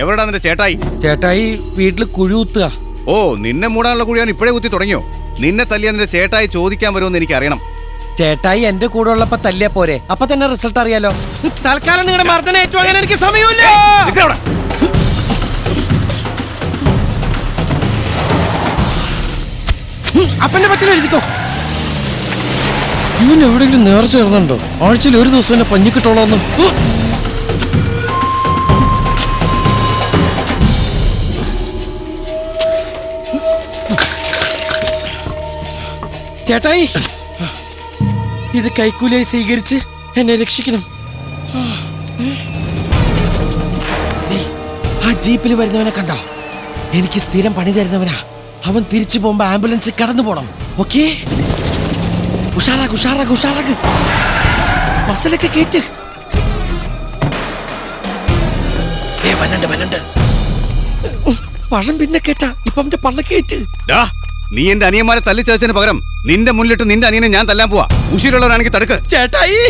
എവിടാ നിന്റെ ചേട്ടായി? ചേട്ടായി വീട്ടില് കുഴി കുത്തുക. ഓ, നിന്നെ മൂടാനുള്ള കുഴിയാണ് ഇപ്പോഴേ കുത്തി തുടങ്ങിയോ? നിന്നെ തല്ലിയ നിന്റെ ചേട്ടായി ചോദിക്കാൻ വരുമെന്ന് എനിക്ക് അറിയണം. ചേട്ടായി എന്റെ കൂടെ ഉള്ളപ്പോ തല്ലിയാ പോരെ, അപ്പൊ തന്നെ റിസൾട്ട് അറിയാലോ. തൽക്കാലം നിങ്ങളുടെ മർദ്ദനം ഏറ്റുവാങ്ങാൻ എനിക്ക് സമയമില്ല. അപ്പന്റെ പറ്റിൽ എഴുതിക്കോ. ഇവൻ എവിടെയെങ്കിലും നേർച്ച ചേർന്നുണ്ടോ? ആഴ്ചയിൽ ഒരു ദിവസം എന്നെ പഞ്ഞിക്കിട്ടോളാന്ന്. ചേട്ടായി, ഇത് കൈക്കൂലിയായി സ്വീകരിച്ച് എന്നെ രക്ഷിക്കണം. ആ ജീപ്പിൽ വരുന്നവനെ കണ്ടോ? എനിക്ക് സ്ഥിരം പണി തരുന്നവനാ. അവൻ തിരിച്ചു പോകുമ്പോ ആംബുലൻസ് കടന്നു പോണം. ഓക്കേ, ഉഷാറാക്ക് ഉഷാറാക്ക് ഉഷാറാക്ക്. ബസ്സിലൊക്കെ കേറ്റ്. പഴം പിന്നെ കേട്ടാ ഇപ്പൊ അവന്റെ പള്ള കേറ്റ്. നീ എന്റെ അനിയന്മാരെ തല്ലിച്ചതിന് പകരം നിന്റെ മുന്നിലിട്ട് നിന്റെ അനിയനെ ഞാൻ തല്ലാൻ പോവാ. ഉശിരുള്ളവരാണെങ്കിൽ തടുക്ക്. ചേട്ടായി,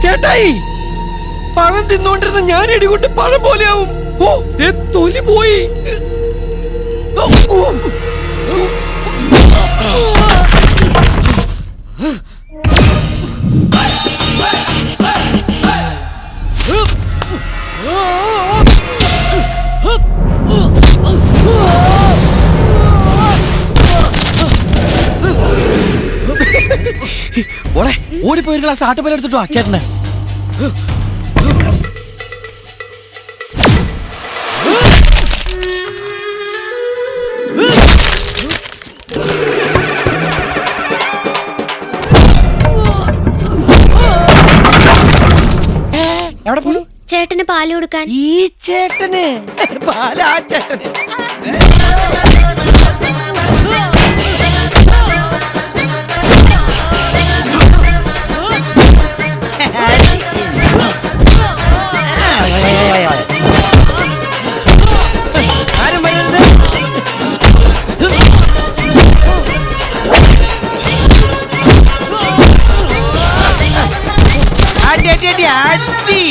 ചേട്ടായി, പഴം തിന്നോണ്ടിരുന്ന ഞാൻ ഇടികൊണ്ട് പഴം പോലെയാവും. ഓ, തൊലി പോയി. ഓളെ ഓടിപ്പോയി ഒരു ഗ്ലാസ് ആട്ടുപാൽ എടുത്തിട്ടോ ചേട്ടന്. എവിടെ പോണു? ചേട്ടന് പാല് കൊടുക്കാൻ. ഈ ചേട്ടന് പാല? ആ ചേട്ടന് ആരും വരുന്നത്? അടി അടി അടി അടി.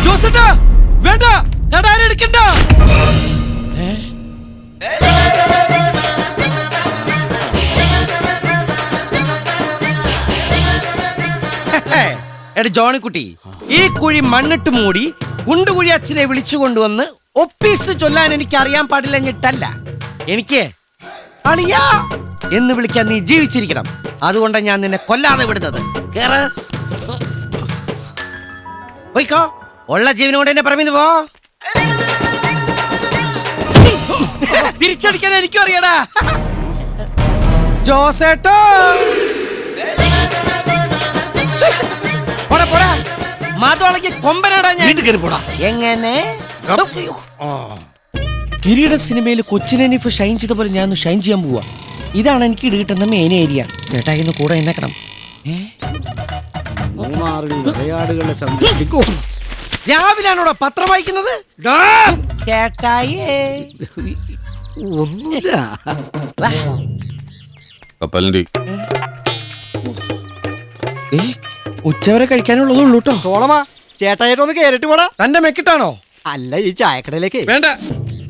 ജോസേട്ടാ വേണ്ട, കടാരെടുക്കണ്ട. എടാ ജോണിക്കുട്ടി, ഈ കുഴി മണ്ണിട്ട് മൂടി കുണ്ടുകുഴി അച്ഛനെ വിളിച്ചു കൊണ്ടുവന്ന് ഒപ്പീസ് ചൊല്ലാൻ എനിക്ക് അറിയാൻ പാടില്ലഞ്ഞിട്ടല്ല. എനിക്ക് അളിയാ എന്ന് വിളിക്കാൻ നീ ജീവിച്ചിരിക്കണം. അതുകൊണ്ടാണ് ഞാൻ നിന്നെ കൊല്ലാതെ വിടുന്നത്. കേറ്, പോയിക്കോ. ഉള്ള ജീവനോട് എന്നെ പറമ്പിന്ന് പോ. തിരിച്ചടിക്കാൻ എനിക്കും അറിയടാ. ജോസേട്ടോ, പോടാ പോടാ. മാതോളക്ക് കൊമ്പനാടാ ഞാൻ. എങ്ങനെ കിരീട സിനിമയിൽ കൊച്ചിനെനിഫ് ഷൈൻ ചെയ്ത പോലെ ഞാൻ ഷൈൻ ചെയ്യാൻ പോവാ. ഇതാണ് എനിക്ക് കിട്ടുന്ന മെയിൻ ഏരിയ. ചേട്ടാ ഇന്ന് കൂടെ എന്നേക്കണം. രാവിലാണോടാ പത്രം വായിക്കുന്നത്? ചേട്ടായേ ഒന്നുമില്ല. ഉച്ചവരെ കഴിക്കാനുള്ളതുള്ളൂ കേട്ടോ. സോളമാ, ചേട്ടായിട്ടൊന്ന് കേറിട്ട് പോടാ. തന്റെ മെക്കിട്ടാണോ? അല്ല, ഈ ചായക്കടയിലേക്ക്. വേണ്ട,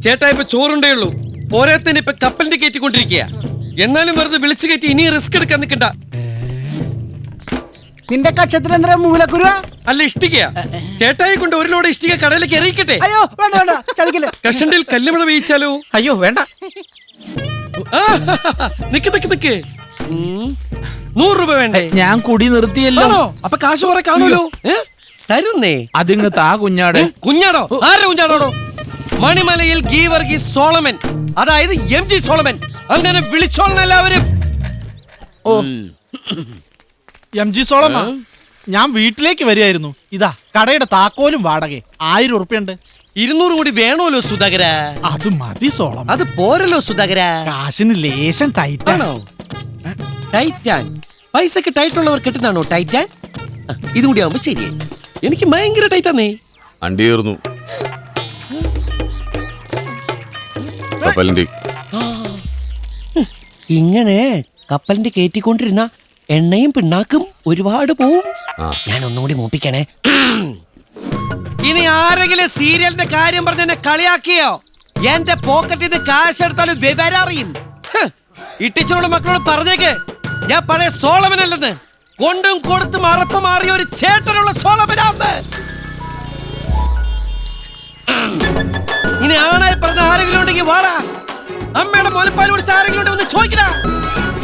ചേട്ടാ ഇപ്പൊ ചോറുണ്ടേ ഉള്ളൂ. പോരാത്തന്നെ ഇപ്പൊ കപ്പലിന്റെ കയറ്റിക്കൊണ്ടിരിക്കുക. എന്നാലും വെറുതെ വിളിച്ചു കയറ്റി ഇനി റിസ്ക് എടുക്കാൻ നിൽക്കണ്ട. നിന്റെ കക്ഷത്തിൽ എന്താ മൂലക്കുരുവ? അല്ല, ഇഷ്ടികയാ. ചേട്ടായി കൊണ്ട് ഒരു ലോഡ് ഇഷ്ടിക കടയിലേക്ക് എറിയിക്കട്ടെ. അയ്യോ വേണ്ട വേണ്ട, ചതിക്കല്ലേ. കഷണ്ടിൽ കല്ലുമഴ വേയിച്ചാലോ? അയ്യോ വേണ്ട. നിക്ക് നിക്ക് നിക്ക്. 100 രൂപ വേണ്ടേ? ഞാൻ കുടി നിർത്തിയല്ലോ. അപ്പൊ കാശ് കുറെ കാണുമല്ലോ. തരുന്നേ. അതിങ്ങ് താ കുഞ്ഞാട്. കുഞ്ഞാടോ? ആരുടെ കുഞ്ഞാടോടോ? മണിമലയിൽ ഗീവർഗീസ് സോളമൻ, അതായത് MG സോളമൻ. അങ്ങനെ വിളിച്ചോളണം എല്ലാവരും. ഓ, MG സോളമാ, ഞാൻ വീട്ടിലേക്ക് വരികയായിരുന്നു. ഇതാ കടയുടെ താക്കോലും വാടക 1000 ഉറുപ്പ്യുണ്ട്. 200 കൂടി വേണമല്ലോ സുധാകര. അത് മതി സോളം. അത് പോരല്ലോ സുധാകര. കാശിന് ലേശം ടൈറ്റ് ആണോ? ടൈറ്റാൻ പൈസക്ക് ടൈറ്റ് ഉള്ളവർ കിട്ടുന്നതാണോ ടൈറ്റാൻ? ഇതും കൂടി ആവുമ്പോ ശരിയായി. എനിക്ക് ഭയങ്കര ടൈറ്റാന്നേ. അണ്ടി തീർന്നു. കപ്പലിന്റെ ഇങ്ങനെ കപ്പലിന്റെ കയറ്റിക്കൊണ്ടിരുന്ന എണ്ണയും പിണ്ണാക്കും ഒരുപാട് പോവും. ഞാൻ ഒന്നുകൂടി മൂപ്പിക്കണേ. ഇനി ആരെങ്കിലും സീരിയലിന്റെ കാര്യം പറഞ്ഞ് എന്നെ കളിയാക്കിയോ, എന്റെ പോക്കറ്റിൽ നിന്ന് കാശ് എടുത്താലും വിവരം അറിയും. ഇട്ടിച്ചോട് മക്കളോട് പറഞ്ഞേക്ക്, ഞാൻ പഴയ സോളമനല്ലെന്ന്. കൊണ്ടും കൊടുത്തും അറപ്പ് മാറിയ ഒരു ചേട്ടനുള്ള സോളമനാന്ന്. ഇനി ആണായി പറഞ്ഞ ആരെങ്കിലും ഉണ്ടെങ്കിൽ വാടാ. അമ്മയുടെ മുലപ്പാൽ കുടിച്ച ആരെങ്കിലും ഉണ്ടെന്ന് ചോദിക്കടാ.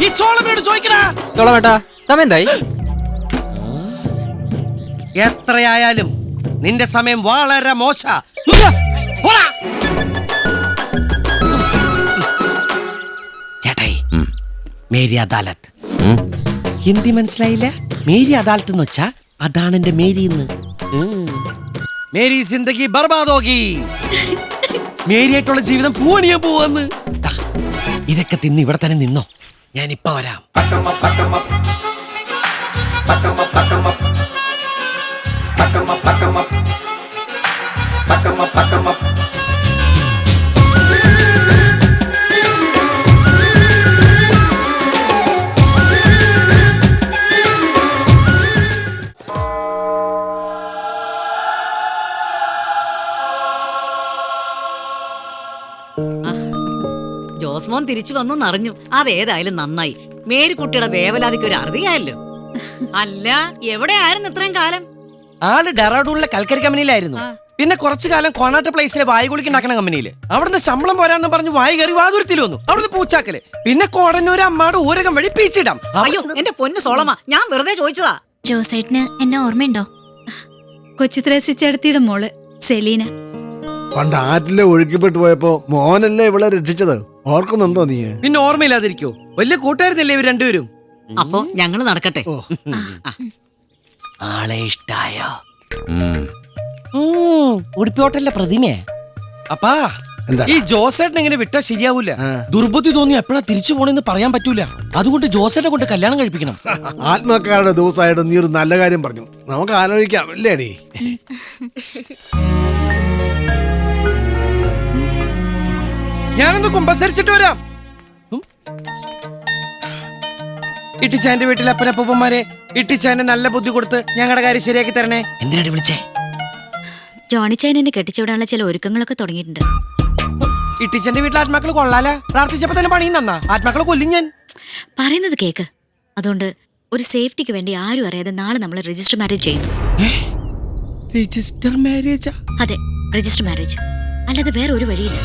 ഈ സോളമനോട് ചോദിക്കടാ. സോളമേട്ടാ സമയം എന്തായി? എത്രയായാലും നിന്റെ സമയം വളരെ മോശ. ചേട്ടായി, മേരി അദാലത്ത്. ഹിന്ദി മനസ്സിലായില്ല? മേരി അദാലത്ത് എന്ന് വെച്ചാ അതാണ് എന്റെ മേരി. മേരി സിന്ദഗി ബർബാദോഗി. മേരിയായിട്ടുള്ള ജീവിതം പൂവണിയാൻ പോവാന്ന്. ഇതൊക്കെ തിന്ന് ഇവിടെ തന്നെ നിന്നോ, ഞാനിപ്പ വരാം. ജോസ്മോൻ തിരിച്ചു വന്നു അറിഞ്ഞു. അതേതായാലും നന്നായി. മേരിക്കുട്ടിയുടെ വേവലാതിക്ക് ഒരു അറുതിയായല്ലോ. അല്ല, എവിടെയായിരുന്നു ഇത്രയും കാലം? ആള് ഡെറാഡൂണിലെ കൽക്കരി കമ്പനിയിലായിരുന്നു. പിന്നെ കുറച്ചു കാലം കോണാട്ട് പ്ലേസിലെ വായുകുളിക്ക് ഉണ്ടാക്കുന്ന കമ്പനിയില്. അവിടുന്ന് ശമ്പളം പോരാന്ന് പറഞ്ഞ് വായു കയറി വാതുരത്തിൽ വന്നു. അവിടുന്ന് പൂച്ചാക്കല്. പിന്നെ കോടന്നൂര് അമ്മാട് ഊരകം വഴി പീച്ചിടാം. അയ്യോ, എന്റെ പൊന്നു സോളമ, ഞാൻ വെറുതെ ചോദിച്ചതാ. ജോസേട്ടന് എന്നെ ഓർമ്മയുണ്ടോ? കൊച്ചു ത്രേസ്യച്ചേടത്തിയുടെ മോള് സെലീന. പണ്ട് ആറ്റിലെ ഒഴുക്കിപ്പെട്ടു പോയപ്പോ മോനല്ലേ ഇവളെ രക്ഷിച്ചത്, ഓർക്കുന്നുണ്ടോ നീ? പിന്നെ ഓർമ്മയില്ലാതിരിക്കോ? വലിയ കൂട്ടുകാരനല്ലേ ഇവർ രണ്ടുപേരും. അപ്പൊ ഞങ്ങള് നടക്കട്ടെ. ആളെ ഇഷ്ടായോ? ഉടുപ്പി ഹോട്ടലിലെ പ്രതിമയെ. അപ്പാ, ഈ ജോസേട്ടൻ ഇങ്ങനെ വിട്ടാ ശരിയാവൂല. ദുർബുദ്ധി തോന്നി എപ്പോഴാ തിരിച്ചു പോണെന്ന് പറയാൻ പറ്റൂല. അതുകൊണ്ട് ജോസേട്ടനെ കൊണ്ട് കല്യാണം കഴിപ്പിക്കണം. ആത്മക്കാരുടെ ദിവസമായിട്ട് നീ ഒരു നല്ല കാര്യം പറഞ്ഞു. നമുക്ക് ആലോചിക്കാം, അല്ലേടി? ഞാനൊന്ന് കുമ്പസരിച്ചിട്ട് വരാം. ഇട്ടിച്ചാന്റെ വീട്ടിലെ അപ്പനപ്പൂപ്പന്മാരെ ഇട്ടിച്ചാന്റെ നല്ല ബുദ്ധി കൊടുത്ത് ഞങ്ങളുടെ കാര്യം ശരിയാക്കി തരണേ. എന്തിനാണ് വിളിച്ചേ? ജോണിച്ചാൻ എന്നെ കെട്ടിച്ചുവിടാനുള്ള ചില ഒരുക്കങ്ങളൊക്കെ തുടങ്ങിയിട്ടുണ്ട്. ഇട്ടിച്ചാന്റെ വീട്ടിലെ ആത്മാക്കൾ കൊള്ളാല. പ്രാർത്ഥിച്ചപ്പോ തന്നെ പണിയും തന്നാ. ആത്മാക്കളെ കൊല്ലും ഞാൻ. പറയുന്നത് കേക്ക്. അതുകൊണ്ട് ഒരു സേഫ്റ്റിക്ക് വേണ്ടി ആരും അറിയാതെ നാളെ നമ്മൾ രജിസ്റ്റർ മാരേജ് ചെയ്യുന്നു. Register marriage? അതെ, രജിസ്റ്റർ മാരേജ്. അല്ലാതെ വേറെ ഒരു വഴിയില്ല.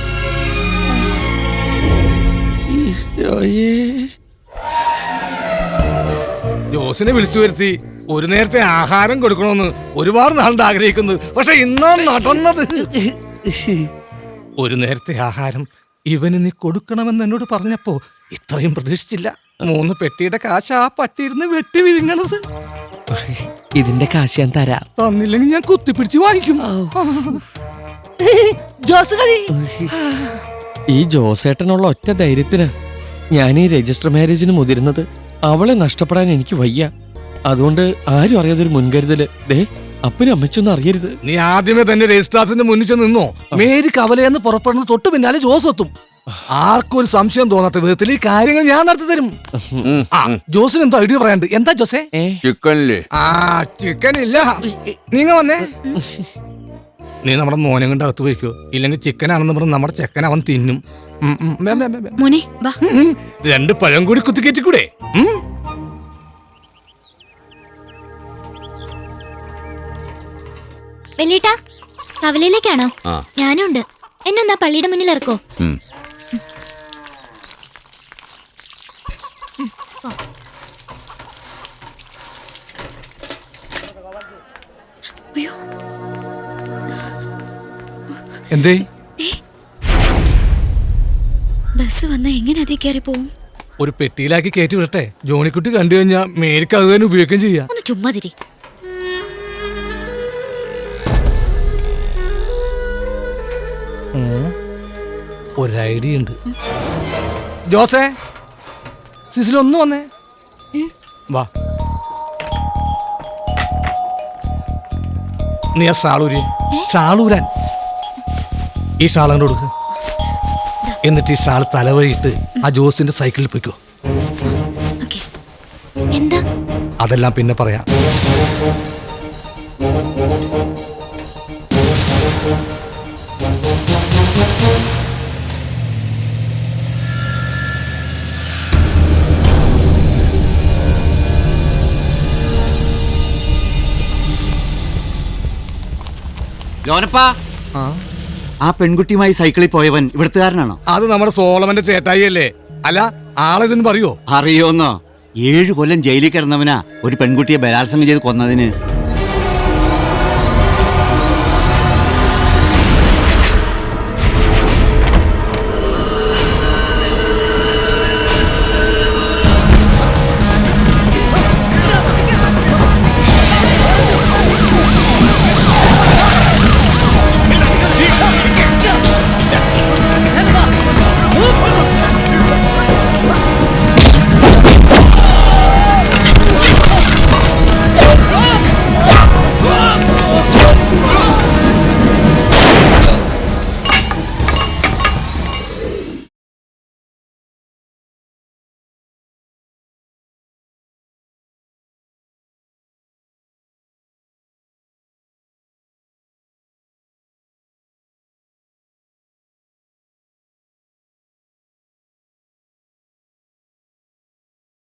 ജോസിനെ വിളിച്ചു വരുത്തി ഒരു നേരത്തെ ആഹാരം കൊടുക്കണമെന്ന് ഒരുപാട് നാളുണ്ട് ആഗ്രഹിക്കുന്നത്. പക്ഷെ ഇന്നാ നടന്നത്. ഒരു നേരത്തെ ആഹാരം ഇവന് നീ കൊടുക്കണമെന്ന് എന്നോട് പറഞ്ഞപ്പോ ഇത്രയും പ്രതീക്ഷിച്ചില്ല. 3 പെട്ടിയുടെ കാശ് ആ പട്ടിയിരുന്ന് വെട്ടി വിഴുങ്ങണത്. ഇതിന്റെ കാശ് ഞാൻ തരാം. തന്നില്ലെങ്കിൽ ഞാൻ കുത്തിപ്പിടിച്ച് വാങ്ങിക്കും. ഈ ജോസേട്ടനുള്ള ഒറ്റ ധൈര്യത്തിന് ഞാൻ ഈ രജിസ്റ്റർ മാരേജിന് മുതിരുന്നത്. അവളെ നഷ്ടപ്പെടാൻ എനിക്ക് വയ്യ. അതുകൊണ്ട് ആരും അറിയാതെ ഒരു മുൻകരുതല്. ദേ, അപ്പനും അമ്മച്ചൊന്നും അറിയരുത്. നീ ആദ്യമേ തന്നെ രജിസ്ട്രാറിന്റെ മുന്നിൽ ചെന്ന് നിന്നോ. മേരി കവലയെന്ന് പുറപ്പെടുന്ന തൊട്ട് പിന്നാലെ ജോസ് എത്തും. ആർക്കും ഒരു സംശയം തോന്നാത്ത വിധത്തിൽ ഈ കാര്യങ്ങൾ ഞാൻ നടത്തി തരും. ജോസിന് എന്തോ ഐഡിയ പറയാണ്ട്. എന്താ ജോസേ? ചിക്കനില്ലേ? ചിക്കൻ ഇല്ല. നീങ്ങ വന്നേ. നീ നമ്മുടെ മോനെ കൊണ്ട് അകത്ത് പോയിക്കോ. ഇല്ലെങ്കിൽ ചിക്കനാണെന്ന് പറഞ്ഞ് നമ്മുടെ ചെക്കൻ അവൻ തിന്നും. മോനെ വാ. 2 പഴം കൂടി കുത്തിക്കേറ്റിക്കൂടെ? വെല്ലേട്ടാ, കവലയിലേക്കാണോ? ഞാനും ഉണ്ട്. എന്നൊന്നാ പള്ളിയുടെ മുന്നിൽ ഇറക്കോ? എന്തേ? ബസ് വന്നാ എങ്ങനെ അതേ കയറി പോവും? ഒരു പെട്ടിയിലാക്കി കയറ്റി വിടട്ടെ. ജോണിക്കുട്ടി കണ്ടു കഴിഞ്ഞാൽ മേരിക്ക് അത് തന്നെ ഉപയോഗിക്കുകയും ചെയ്യാം. ഒന്ന് ചുമ്മാതിരി. ഒരു ഐഡിയ ഉണ്ട്. ജോസേ, സിസിലൊന്നു വന്നേ. വാ, നീ ആ ഷാളൂരി ഷാളൂരാൻ ഈ ഷാളങ്ങോട്ട് കൊടുക്ക. എന്നിട്ട് ഈ ഷാൾ തലവഴിയിട്ട് ആ ജോസിന്റെ സൈക്കിളിൽ പോയിക്കോ. ഓക്കേ. എന്താ? അതെല്ലാം പിന്നെ പറയാം. ലോനപ്പാ, ആ പെൺകുട്ടിയുമായി സൈക്കിളിൽ പോയവൻ ഇവിടുത്തുകാരനാണോ? അത് നമ്മുടെ സോളമന്റെ ചേട്ടായി അല്ലേ? അല്ല, ആളെതിന് പറയോ? അറിയോന്നോ? 7 കൊല്ലം ജയിലിൽ കിടന്നവനാ ഒരു പെൺകുട്ടിയെ ബലാത്സംഗം ചെയ്ത് കൊന്നതിന്.